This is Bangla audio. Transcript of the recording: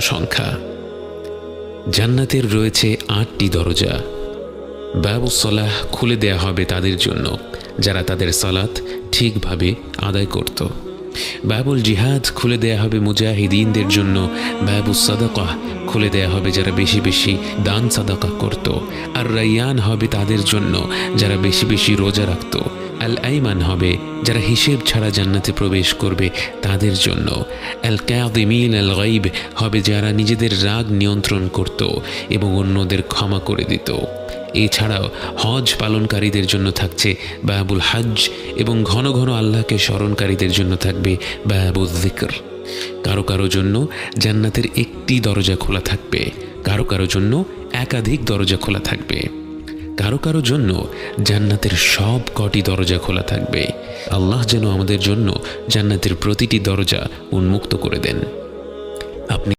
সংখ্যা। জান্নাতের রয়েছে 8টি দরজা। বাবুস সালাহ খুলে দেয়া হবে তাদের জন্য যারা তাদের সালাত ঠিকভাবে আদায় করত। বাবুল জিহাদ খুলে দেয়া হবে মুজাহিদিনদের জন্য। বাবুস সাদাকাহ খুলে দেয়া হবে যারা বেশি বেশি দান সাদাকা করত। আর রাইয়ান হবে তাদের জন্য যারা বেশি বেশি রোজা রাখত। আল আইমান হবে যারা হিসেব ছাড়া জান্নাতে প্রবেশ করবে তাদের জন্য। আল কাযিমিন আল গায়ব হবে যারা নিজেদের রাগ নিয়ন্ত্রণ করত এবং অন্যদের ক্ষমা করে দিত। এছাড়াও হজ পালনকারীদের জন্য থাকছে বাবুল হজ এবং ঘন ঘন আল্লাহকে স্মরণকারীদের জন্য থাকবে বাবুল যিকর। কারো কারো জন্য জান্নাতের একটি দরজা খোলা থাকবে, কারো কারো জন্য একাধিক দরজা খোলা থাকবে, কারো কারো জন্য জান্নাতের সব কটি দরজা খোলা থাকবে। আল্লাহ যেন আমাদের জন্য জান্নাতের প্রতিটি দরজা উন্মুক্ত করে দেন। আপনি